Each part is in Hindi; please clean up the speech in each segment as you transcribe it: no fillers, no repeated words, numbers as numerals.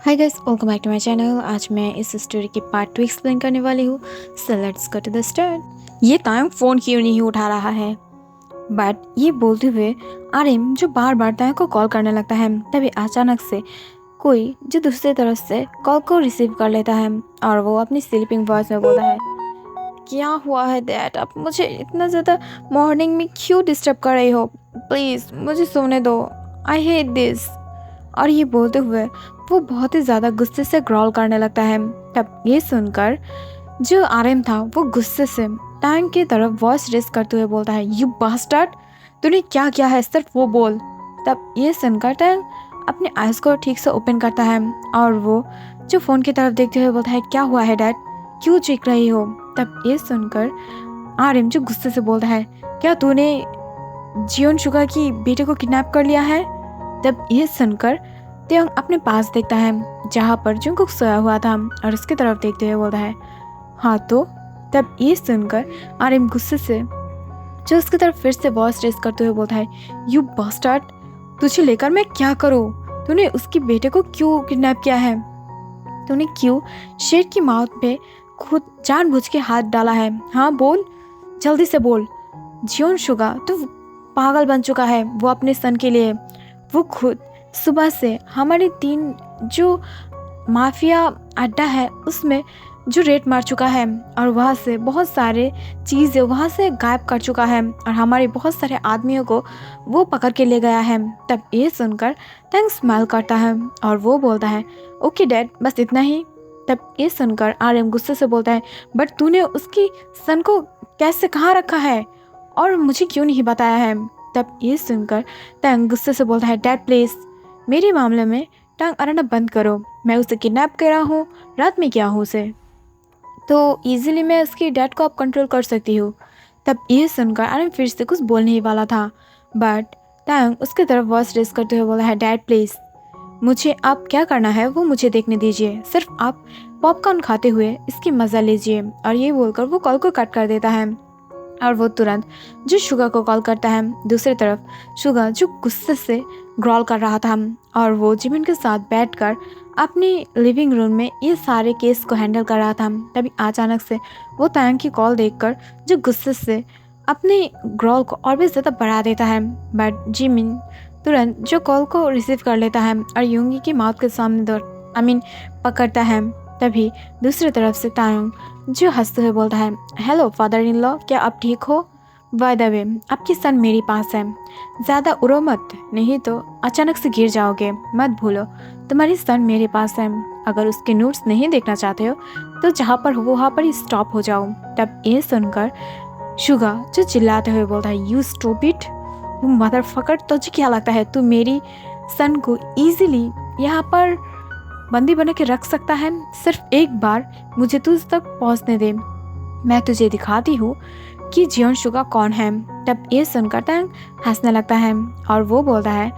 Hi guys, welcome back to my channel. आज मैं इस स्टोरी की पार्ट 2 एक्सप्लेन करने वाली हूँ। So let's go to the start. ये तायंग फ़ोन क्यों नहीं उठा रहा है? बट ये बोलते हुए आर्यन जो बार बार तायंग को कॉल करने लगता है, तभी अचानक से कोई जो दूसरी तरफ से कॉल को रिसीव कर लेता है और वो अपनी स्लीपिंग वॉइस में बोलता है, क्या हुआ है डैड? आप मुझे इतना ज़्यादा मॉर्निंग में क्यों डिस्टर्ब कर रही हो? प्लीज़ मुझे सोने दो, आई हेट दिस। और ये बोलते हुए वो बहुत ही ज़्यादा गुस्से से ग्रॉल करने लगता है। तब ये सुनकर जो आर्यन था वो गुस्से से टैंक की तरफ वॉइस रेस करते हुए बोलता है, यू बास्टर्ड, तूने क्या किया है? सिर्फ वो बोल। तब ये सुनकर टैंक अपने आइज़ को ठीक से ओपन करता है और वो जो फ़ोन की तरफ देखते हुए बोलता है, क्या हुआ है डैड, क्यों चीख रही हो? तब ये सुनकर आर्यन जो गुस्से से बोलता है, क्या तूने जियोन शुगा की बेटे को किडनैप कर लिया है? तब ये सुनकर त्योंग अपने पास देखता है जहाँ पर जुंगकुक सोया हुआ था और उसकी तरफ देखते हुए बोलता है, हाँ तो? तब ये सुनकर आर्यन गुस्से से जो उसकी तरफ फिर से वॉइस रेस करते हुए बोलता है, यू बास्टर्ड, तुझे लेकर मैं क्या करूँ? तूने उसकी बेटे को क्यों किडनैप किया है? तूने क्यों शेर की मौत पे खुद जानबूझ के हाथ डाला है? हाँ बोल, जल्दी से बोल। जियोन शुगा तो पागल बन चुका है वो अपने सन के लिए। वो खुद सुबह से हमारे 3 जो माफिया अड्डा है उसमें जो रेड मार चुका है और वहाँ से बहुत सारे चीज़ें वहाँ से गायब कर चुका है और हमारे बहुत सारे आदमियों को वो पकड़ के ले गया है। तब ये सुनकर टैंग स्माइल करता है और वो बोलता है, ओके डैड, बस इतना ही। तब ये सुनकर आर्यन गुस्से से बोलता है, बट तूने उसकी सन को कैसे कहाँ रखा है और मुझे क्यों नहीं बताया है? तब ये सुनकर टैंग गुस्से से बोलता है, डैड प्लीज़ मेरे मामले में टांग अड़ना बंद करो। मैं उसे किडनैप कर रहा हूँ, रात में क्या हूँ उसे, तो इजीली मैं उसकी डैड को अब कंट्रोल कर सकती हूँ। तब ये सुनकर आर्यन फिर से कुछ बोलने ही वाला था, बट टांग उसकी तरफ वॉइस रेस करते हुए बोला है, डैड प्लीज़ मुझे आप क्या करना है वो मुझे देखने दीजिए, सिर्फ आप पॉपकॉर्न खाते हुए इसकी मज़ा लीजिए। और ये बोलकर वो कॉल को कट कर देता है और वो तुरंत जो शुगा को कॉल करता है। दूसरी तरफ शुगा जो गुस्से से ग्रॉल कर रहा था और वो जिमिन के साथ बैठकर अपनी लिविंग रूम में ये सारे केस को हैंडल कर रहा था। तभी अचानक से वो तायंग की कॉल देखकर जो गुस्से से अपने ग्रॉल को और भी ज़्यादा बढ़ा देता है, बट जिमिन तुरंत जो कॉल को रिसीव कर लेता है और यूंगी की माउथ के सामने पकड़ता है। तभी दूसरी तरफ से तायंग जो हंसते हुए बोलता है, हेलो फादर इन लॉ, क्या आप ठीक हो? बाय द वे आपकी सन मेरे पास है, ज़्यादा उड़ो मत, नहीं तो अचानक से गिर जाओगे। मत भूलो तुम्हारी सन मेरे पास है। अगर उसके नोट्स नहीं देखना चाहते हो तो जहाँ पर हो वहाँ पर ही स्टॉप हो जाओ। तब ये सुनकर शुगा जो चिल्लाते हुए बोलता है, यू स्टूपिड, यू मदरफकर, तुझे क्या लगता है तू मेरी सन को ईजिली यहाँ पर बंदी बना के रख सकता है? सिर्फ एक बार मुझे तुझ तक पहुँचने दे, मैं तुझे दिखाती हूँ कि जियोन शुगा कौन है। तब ये सुनकर टैंग हंसने लगता है और वो बोलता है,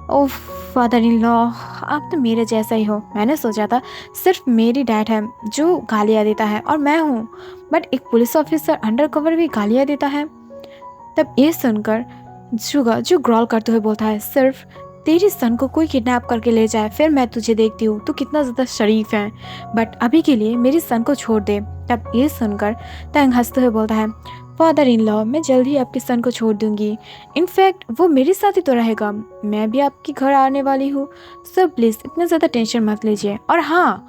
ओह फादर इन लॉ, आप तो मेरे जैसा ही हो। मैंने सोचा था सिर्फ मेरी डैड है जो गालियाँ देता है और मैं हूँ, बट एक पुलिस ऑफिसर अंडरकवर भी गालियाँ देता है। तब ये सुनकर शुगा जो ग्रॉल करते हुए बोलता है, सिर्फ तेरी सन को कोई किडनैप करके ले जाए फिर मैं तुझे देखती हूँ तू कितना ज़्यादा शरीफ है, बट अभी के लिए मेरी सन को छोड़ दे। तब ये सुनकर टैंग हंसते हुए बोलता है, फादर इन लॉ, मैं जल्द ही आपकी सन को छोड़ दूंगी। इनफैक्ट वो मेरे साथ ही तो रहेगा, मैं भी आपके घर आने वाली हूँ, सो प्लीज़ इतना ज़्यादा टेंशन मत लीजिए। और हाँ,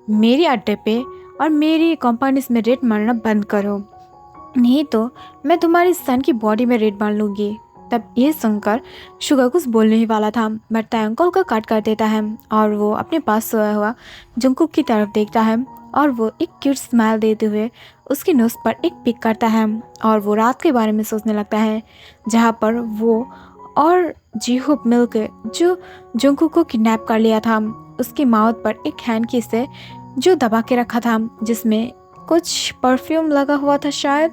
मेरी अड्डे पे और मेरी कंपनीज में रेड मारना बंद करो, नहीं तो मैं तुम्हारी सन की बॉडी में रेड मार लूँगी। तब ये सुनकर शुगा कुछ बोलने ही वाला था, बट टैंग कॉल को कट कर देता है और वो अपने पास सोया हुआ जंगकुक की तरफ देखता है और वो एक क्यूट स्माइल देते हुए उसकी नोज पर एक पिक करता है और वो रात के बारे में सोचने लगता है जहाँ पर वो और जीहुप मिलकर जो जंगकुक को किडनैप कर लिया था। उसकी माउथ पर एक हैंड की से जो दबा के रखा था जिसमें कुछ परफ्यूम लगा हुआ था शायद,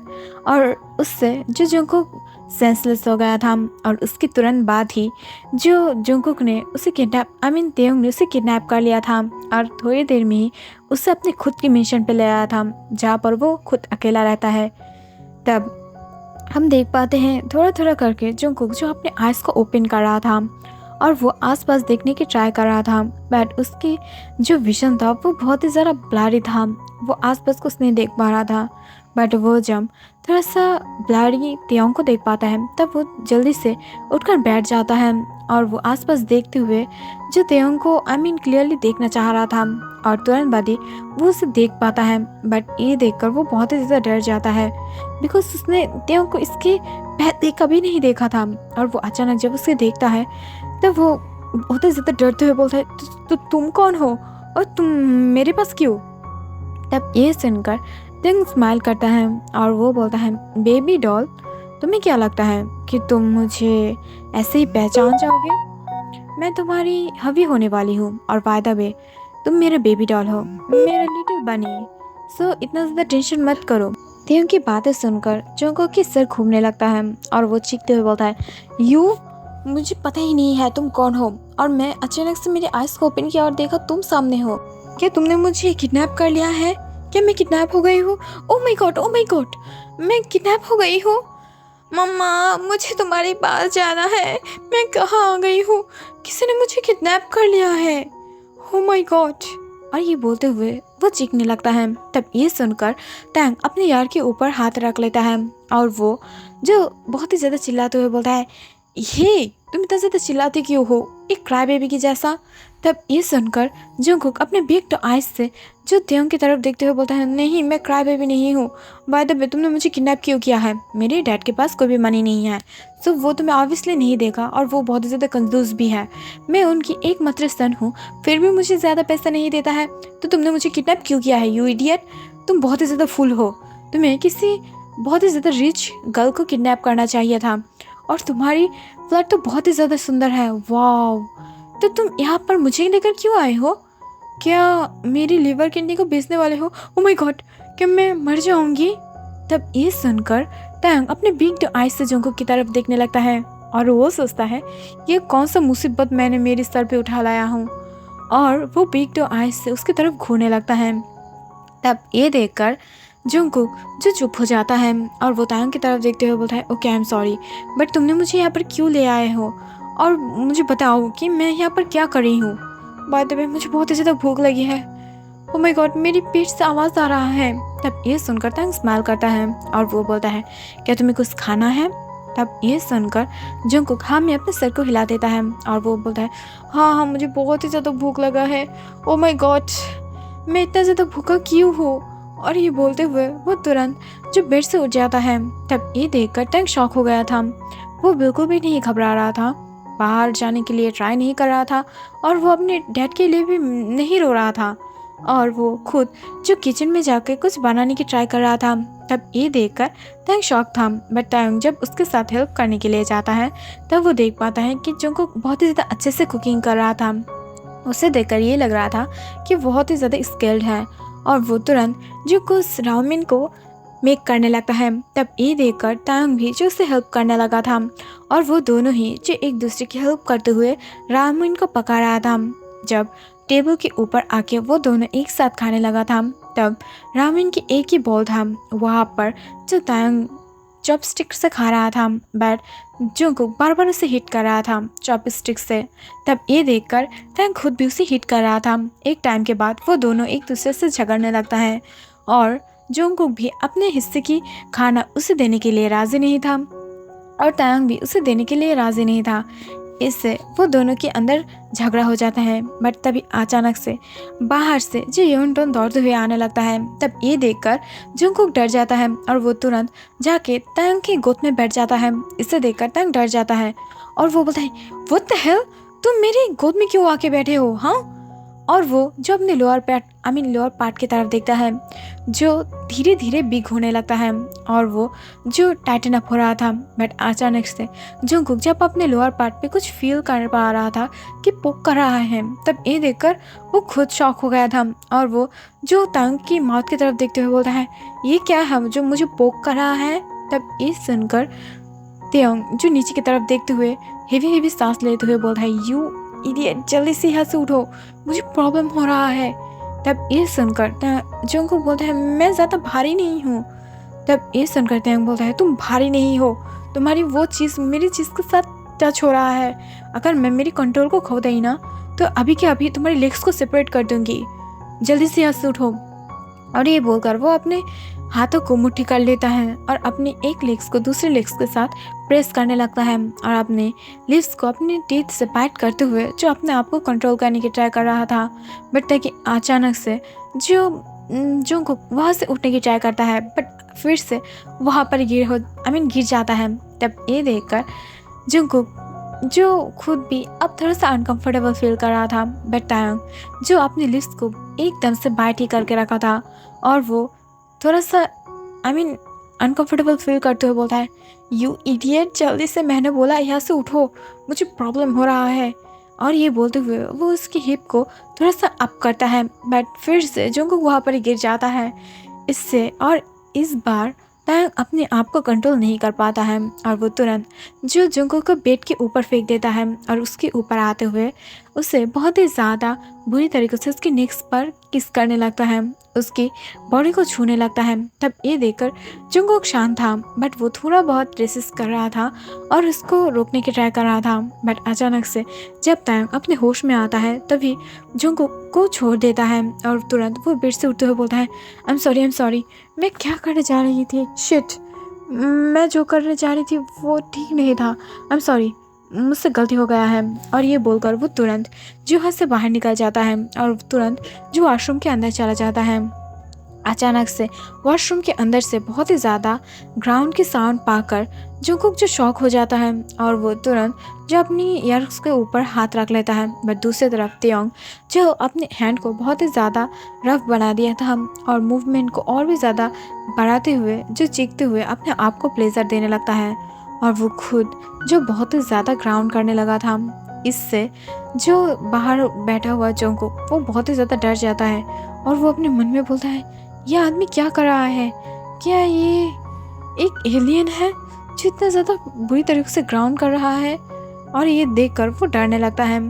और उससे जो जंगकुक सेंसलेस हो गया था और उसके तुरंत बाद ही जो जंगकुक ने उसे तेयोंग ने उसे किडनैप कर लिया था और थोड़ी देर में ही उसे अपने खुद की मिशन पे ले आया था जहाँ पर वो खुद अकेला रहता है। तब हम देख पाते हैं थोड़ा थोड़ा करके जंगकुक जो अपने आइज़ को ओपन कर रहा था और वो आसपास देखने की ट्राई कर रहा था, बट उसकी जो विजन था वो बहुत ही ज़्यादा ब्लरी था। वो आसपास कुछ नहीं देख पा रहा था। बट वो जब थोड़ा सा ब्लरी तेयोंग को देख पाता है तब वो जल्दी से उठकर बैठ जाता है और वो आसपास देखते हुए जो तेयोंग को क्लियरली देखना चाह रहा था, और तुरंत बाद ही वो उसे देख पाता है। बट ये देखकर वो बहुत ही ज़्यादा डर जाता है, बिकॉज उसने तेयोंग को इसके पहले कभी नहीं देखा था। और वो अचानक जब उसे देखता है तब वो बहुत ही ज़्यादा डरते हुए बोलता है, तुम कौन हो और तुम मेरे पास क्यों? तब ये सुनकर तेयोंग स्माइल करता है और वो बोलता है, बेबी डॉल, तुम्हें क्या लगता है कि तुम मुझे ऐसे ही पहचान जाओगे? मैं तुम्हारी हबी होने वाली हूँ, और बाय द वे तुम मेरा बेबी डॉल हो, मेरा लिटिल बनी। सो इतना ज़्यादा टेंशन मत करो। तेयोंग की बातें सुनकर जोंगकुक की सिर घूमने लगता है और वो चीखते हुए बोलता है, मुझे पता ही नहीं है तुम कौन हो, और मैं अचानक से मेरे आइज़ को ओपन किया और देखा तुम सामने हो। क्या तुमने मुझे किडनैप कर लिया है? क्या मैं किडनैप हो गई हूँ? ओह माय गॉड, मैं किडनैप हो गई हूँ। मम्मा, मुझे तुम्हारे पास जाना है। मैं कहाँ आ गई हूँ? किसी ने मुझे किडनैप कर लिया है। Oh my God. और ये बोलते हुए वो चीखने लगता है। तब ये सुनकर टैंग अपने यार के ऊपर हाथ रख लेता है और वो जो बहुत ही ज़्यादा चिल्लाते हुए बोलता है, हे तुम इतना ज़्यादा चिल्लाते क्यों हो, एक क्राई बेबी की जैसा? तब ये सुनकर जंगकुक अपने बिग आइज से जो तेयोंग की तरफ देखते हुए बोलता है, नहीं, मैं क्राई बेबी नहीं हूँ। बाय द वे तुमने मुझे किडनैप क्यों किया है? मेरे डैड के पास कोई भी मनी नहीं है, सो वो तुम्हें ऑब्वियसली नहीं देगा, और वो बहुत ज़्यादा कंजूस भी है। मैं उनकी एकमात्र सन हूँ, फिर भी मुझे ज़्यादा पैसा नहीं देता है, तो तुमने मुझे किडनैप क्यों किया है? यू इडियट, तुम बहुत ही ज़्यादा फूल हो। तुम्हें किसी बहुत ही ज़्यादा रिच गर्ल को किडनैप करना चाहिए था, और तुम्हारी फ्लैट तो बहुत ही ज़्यादा सुंदर है। वाओ, तो तुम यहाँ पर मुझे लेकर क्यों आए हो? क्या मेरी लिवर किडनी को बेचने वाले हो? ओह माय गॉड, क्या मैं मर जाऊंगी? तब ये सुनकर टैंग अपने बिग आइज से जंगकुक की तरफ देखने लगता है और वो सोचता है, ये कौन सा मुसीबत मैंने मेरे सर पे उठा लाया हूँ, और वो बिग आइज से उसकी तरफ घूरने लगता है। तब ये देखकर जंगकुक जो चुप हो जाता है और वो टैंग की तरफ देखते हुए बोलता है, okay I am sorry, but तुमने मुझे यहाँ पर क्यों ले आए हो, और मुझे बताओ कि मैं यहाँ पर क्या कर रही हूँ? बाय द वे मुझे बहुत ही ज़्यादा भूख लगी है। ओह माय गॉड, मेरी पेट से आवाज़ आ रहा है। तब ये सुनकर टैंग स्माइल करता है और वो बोलता है, क्या तुम्हें कुछ खाना है? तब ये सुनकर जंगकुक हाँ में अपने सर को हिला देता है और वो बोलता है, हाँ, मुझे बहुत ही ज़्यादा भूख लगा है। ओह माय गॉड, मैं इतना ज़्यादा भूखा क्यों हूँ? और ये बोलते हुए वो तुरंत जो बेड से उठ जाता है। तब ये देखकर टैंग शॉक हो गया था। वो बिल्कुल भी नहीं घबरा रहा था, बाहर जाने के लिए ट्राई नहीं कर रहा था, और वो अपने डैड के लिए भी नहीं रो रहा था, और वो खुद जो किचन में जाकर कुछ बनाने की ट्राई कर रहा था। तब ये देखकर टैंग शॉक था, बट टैंग जब उसके साथ हेल्प करने के लिए जाता है तब वो देख पाता है कि जंगकुक बहुत ही ज़्यादा अच्छे से कुकिंग कर रहा था। उसे देखकर ये लग रहा था कि बहुत ही ज़्यादा स्किल्ड है, और वो तुरंत जो कुछ रामेन को मेक करने लगता है। तब ये देखकर टैंग भी जो उसे हेल्प करने लगा था, और वो दोनों ही जो एक दूसरे की हेल्प करते हुए रामेन को पका रहा था। जब टेबल के ऊपर आके वो दोनों एक साथ खाने लगा था तब रामेन की एक ही बॉल था वहाँ पर जो टैंग चॉपस्टिक से खा रहा था, बट जंगकुक बार बार उसे हिट कर रहा था चॉपस्टिक से। तब ये देखकर टैंग खुद भी उसे हिट कर रहा था। एक टाइम के बाद वो दोनों एक दूसरे से झगड़ने लगता है, और जंगकुक भी अपने हिस्से की खाना उसे देने के लिए राज़ी नहीं था, और टैंग भी उसे देने के लिए राज़ी नहीं था। इससे वो दोनों के अंदर झगड़ा हो जाता है। बट तभी अचानक से बाहर से जो योनटोन दौड़ते हुए आने लगता है। तब ये देखकर जंगकुक डर जाता है और वो तुरंत जाके टैंग की गोद में बैठ जाता है। इसे देखकर टैंग डर जाता है और वो बोलता है, व्हाट द हेल, तुम मेरी गोद में क्यों आके बैठे हो? हाँ। और वो जो अपने लोअर पार्ट की तरफ देखता है जो धीरे धीरे बिग होने लगता है, और वो जो टाइटन अप हो रहा था। बट अचानक से जंगकुक जब अपने लोअर पार्ट पे कुछ फील कर पा रहा था कि पोक कर रहा है, तब ये देखकर वो खुद शॉक हो गया था, और वो जो टैंग की माउथ की तरफ देखते हुए बोलता है, ये क्या है जो मुझे पोक कर रहा है? तब ये सुनकर तेयोंग जो नीचे की तरफ देखते हुए हेवी सांस लेते हुए बोलता है, यू इडियट, जल्दी से यहाँ से उठो, मुझे प्रॉब्लम हो रहा है। तब ये सुनकर जंगकुक बोलता है, मैं ज़्यादा भारी नहीं हूँ। तब ये सुनकर तेयोंग बोलता है, तुम भारी नहीं हो, तुम्हारी वो चीज़ मेरी चीज़ के साथ टच हो रहा है। अगर मैं मेरी कंट्रोल को खो दी ना तो अभी के अभी तुम्हारी लेग्स को सेपरेट कर दूंगी, जल्दी से यहाँ से उठो। और ये बोलकर वो अपने हाथों को मुट्ठी कर लेता है और अपने एक लेग्स को दूसरे लेग्स के साथ प्रेस करने लगता है और अपने लिप्स को अपने टीथ से बाइट करते हुए जो अपने आप को कंट्रोल करने की ट्राई कर रहा था। बट ताकि अचानक से जो को वहाँ से उठने की ट्राई करता है, बट फिर से वहाँ पर गिर जाता है। तब ये देखकर जो खुद भी अब थोड़ा सा अनकंफर्टेबल फील कर रहा था, बट तायंग जो अपने लिप्स को एकदम से बाइट ही करके रखा था और वो थोड़ा सा अनकंफर्टेबल फील करते हुए बोलता है, यू इडियट, जल्दी से, मैंने बोला यहाँ से उठो, मुझे प्रॉब्लम हो रहा है। और ये बोलते हुए वो उसकी हिप को थोड़ा सा अप करता है, बट फिर से जंगकुक वहाँ पर गिर जाता है इससे। और इस बार तायंग अपने आप को कंट्रोल नहीं कर पाता है और वो तुरंत जो जंगकुक को बेड के ऊपर फेंक देता है और उसके ऊपर आते हुए उसे बहुत ही ज़्यादा बुरी तरीके से उसकी नेक्स पर किस करने लगता है, उसकी बॉडी को छूने लगता है। तब ये देखकर जंगकुक शांत था, बट वो थोड़ा बहुत रेसिस्ट कर रहा था और उसको रोकने की ट्राई कर रहा था। बट अचानक से जब तायंग अपने होश में आता है तभी जंगकुक को छोड़ देता है और तुरंत वो बेड से उठते हुए बोलता है, आई एम सॉरी, मैं क्या करने जा रही थी, शिट, मैं जो करने जा रही थी वो ठीक नहीं था, आई एम सॉरी, मुझसे गलती हो गया है। और ये बोलकर वो तुरंत जूहा से बाहर निकल जाता है और तुरंत जो वॉशरूम के अंदर चला जाता है। अचानक से वॉशरूम के अंदर से बहुत ही ज़्यादा ग्राउंड की साउंड पाकर जंगकुक जो शॉक हो जाता है और वो तुरंत जो अपनी ईयर्स के ऊपर हाथ रख लेता है। बट दूसरी तरफ तियोंग जो अपने हैंड को बहुत ही ज़्यादा रफ बना दिया था और मूवमेंट को और भी ज़्यादा बढ़ाते हुए जो चीखते हुए अपने आप को प्लेजर देने लगता है और वो खुद जो बहुत ही ज़्यादा ग्राउंड करने लगा था। इससे जो बाहर बैठा हुआ जंगकुक वो बहुत ही ज़्यादा डर जाता है और वो अपने मन में बोलता है, यह आदमी क्या कर रहा है, क्या ये एक एलियन है जो इतना ज़्यादा बुरी तरीके से ग्राउंड कर रहा है। और ये देखकर वो डरने लगता है।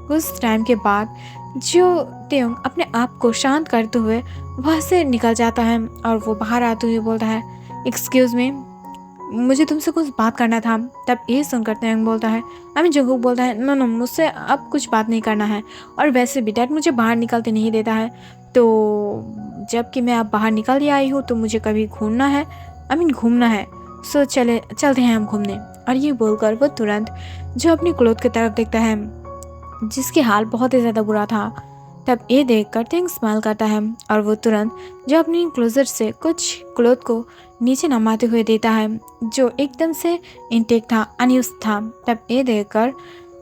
कुछ टाइम के बाद जो तियोंग अपने आप को शांत करते हुए वहाँ से निकल जाता है और वो बाहर आते हुए बोलता है, एक्सक्यूज़ मी, मुझे तुमसे कुछ बात करना था। तब ये सुनकर तियोंग बोलता है, जंगकुक बोलता है, नो, मुझसे अब कुछ बात नहीं करना है और वैसे भी डैड मुझे बाहर निकलते नहीं देता है, तो जबकि मैं अब बाहर निकल ही आई हूँ तो मुझे कभी घूमना है, सो चलते हैं हम घूमने। और ये बोलकर वो तुरंत जो अपनी क्लोथ की तरफ देखता है जिसकी हाल बहुत ही ज़्यादा बुरा था। तब ये देखकर तियोंग स्माइल करता है और वो तुरंत जो अपनी क्लोजर से कुछ क्लोथ को नीचे नमाते हुए देता है जो एकदम से इनटेक था, अनयूज्ड था। तब ये देखकर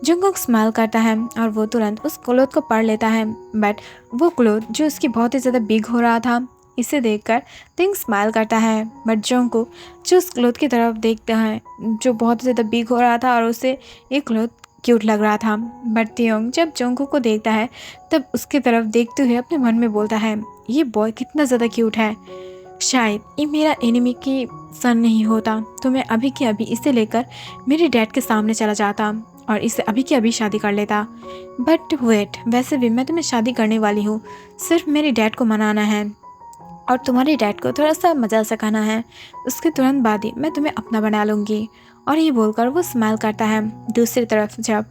जंगकुक स्माइल करता है और वो तुरंत उस क्लोथ को पढ़ लेता है, बट वो क्लोथ जो उसकी बहुत ही ज़्यादा बिग हो रहा था इसे देखकर तियोंग स्माइल करता है। बट जंगकुक जो उस क्लोथ की तरफ देखता है जो बहुत ज़्यादा बिग हो रहा था और उसे ये क्लोथ क्यूट लग रहा था। बट तियोंग जब जंगकुक को देखता है तब उसकी तरफ देखते हुए अपने मन में बोलता है, ये बॉय कितना ज़्यादा क्यूट है, शायद ये मेरा एनिमी की सन नहीं होता तो मैं अभी के अभी इसे लेकर मेरे डैड के सामने चला जाता और इसे अभी के अभी शादी कर लेता। बट वेट, वैसे भी मैं तुम्हें शादी करने वाली हूँ, सिर्फ मेरे डैड को मनाना है और तुम्हारे डैड को थोड़ा सा मजा सिखाना है, उसके तुरंत बाद ही मैं तुम्हें अपना बना लूँगी। और ये बोलकर वो स्माइल करता है। दूसरी तरफ जब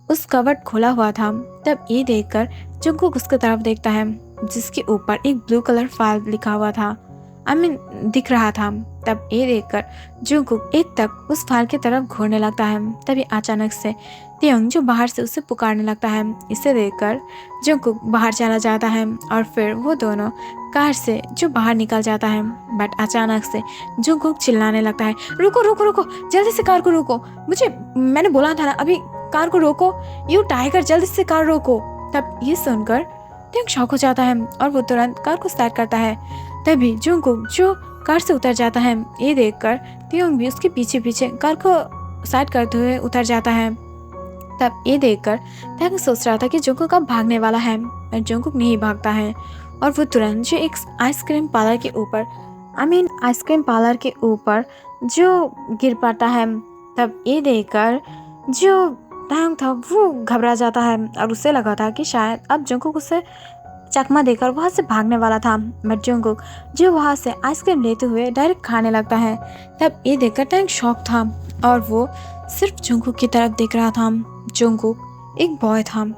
उस कवर्ड खोला हुआ था तब ये देखकर जंगकुक उसकी तरफ देखता है जिसके ऊपर एक ब्लू कलर फाइल लिखा हुआ था, दिख रहा था। तब ये देखकर जंगकुक एक तक उस फाइल की तरफ घूरने लगता है। तभी अचानक से तियोंग जो बाहर से उसे पुकारने लगता है। इसे देखकर जंगकुक बाहर चला जाता है और फिर वो दोनों कार से जो बाहर निकल जाता है। बट अचानक से जंगकुक चिल्लाने लगता है, रुको रुको रुको, जल्दी से कार को रोको, मैंने बोला था ना अभी कार को रोको, यू टाइगर, जल्दी से कार रोको। तब ये सुनकर तियोंग शॉक हो जाता है और वो तुरंत कार को स्टार्ट करता है। तभी जंगकुक जो कार से उतर जाता है। ये देखकर तियोंग भी उसके पीछे पीछे कार को साइड करते हुए उतर जाता है। तब ये देखकर तियोंग सोच रहा था कि जंगकुक अब भागने वाला है, पर जंगकुक नहीं भागता है और वो तुरंत जो एक आइसक्रीम पार्लर के ऊपर जो गिर पड़ता है। तब ये देखकर जो तियोंग था वो घबरा जाता है और उसे लगा था कि शायद अब जंगकुक उसे चकमा देकर वहाँ से भागने वाला था। बट जंगकुक जो वहाँ से आइसक्रीम लेते हुए डायरेक्ट खाने लगता है। तब ये देखकर तियोंग शॉक था और वो सिर्फ जंगकुक की तरफ देख रहा था। जंगकुक एक बॉय था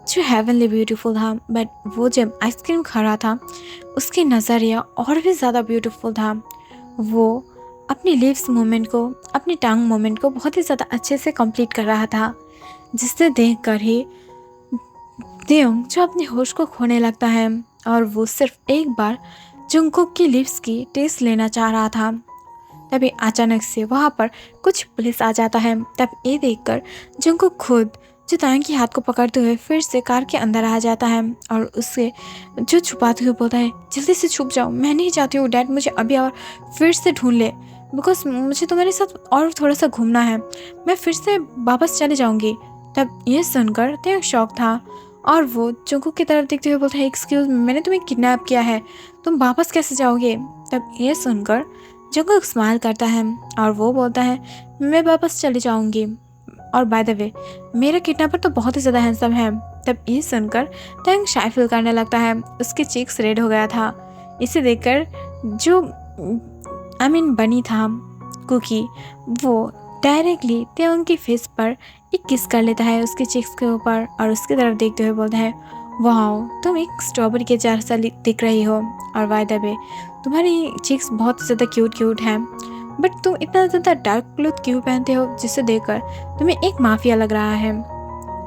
जो हेवनली ब्यूटीफुल था, बट वो जब आइसक्रीम खा रहा था उसकी नज़रिया और भी ज़्यादा ब्यूटीफुल था। वो अपनी लिप्स मूवमेंट को, अपनी टंग मूवमेंट को बहुत ही ज़्यादा अच्छे से कंप्लीट कर रहा था, जिससे देख कर ही देयोंग जो अपने होश को खोने लगता है और वो सिर्फ एक बार जंगकुक की लिप्स की टेस्ट लेना चाह रहा था। तभी अचानक से वहाँ पर कुछ पुलिस आ जाता है। तब ये देखकर जंगकुक खुद जो तायंग की हाथ को पकड़ते हुए फिर से कार के अंदर आ जाता है और उससे जो छुपाते हुए बोलता है, जल्दी से छुप जाओ, मैं नहीं चाहती हूँ डैड मुझे अभी और फिर से ढूंढ ले, बिकॉज मुझे तुम्हारे साथ और थोड़ा सा घूमना है, मैं फिर से वापस चले जाऊँगी। तब ये सुनकर तायंग शॉक था और वो जंगकुक की तरफ देखते हुए बोलता है, एक्सक्यूज़ मी, मैंने तुम्हें किडनैप किया है, तुम वापस कैसे जाओगे। तब ये सुनकर जंगकुक स्माइल करता है और वो बोलता है, मैं वापस चली जाऊंगी, और बाय द वे मेरा किडनैपर तो बहुत ही ज़्यादा हैंडसम है। तब ये सुनकर तायंग शाय फील करने लगता है, उसके चीक्स रेड हो गया था। इसे देखकर जो बनी था कुकी, वो डायरेक्टली तायंग की फेस पर एक किस कर लेता है उसके चीक्स के ऊपर और उसकी तरफ देखते हुए बोलता है, वाह तुम एक स्ट्रॉबेरी के जार सा दिख रही हो, और बाय द वे तुम्हारी चीक्स बहुत ज़्यादा क्यूट हैं, बट तुम इतना ज़्यादा डार्क क्लोथ क्यों पहनते हो जिसे देखकर तुम्हें एक माफिया लग रहा है।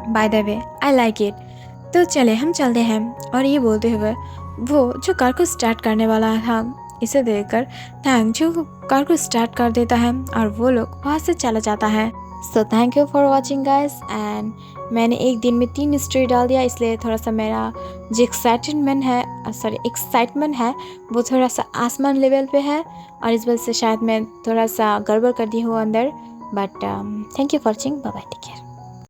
By the way I like it, तो चले हम चलते हैं। और ये बोलते हुए वो जो कार को स्टार्ट करने वाला था, इसे देखकर तायंग जो कार को स्टार्ट कर देता है और वो लोग वहाँ से चला जाता है। So thank you for watching guys, and मैंने एक दिन में 3 स्टोरी डाल दिया, इसलिए थोड़ा सा मेरा जो एक्साइटमेंट है वो थोड़ा सा आसमान लेवल पे है, और इस वजह से शायद मैं थोड़ा सा गड़बड़ कर दी हूँ अंदर, but thank you for watching, bye bye, take care.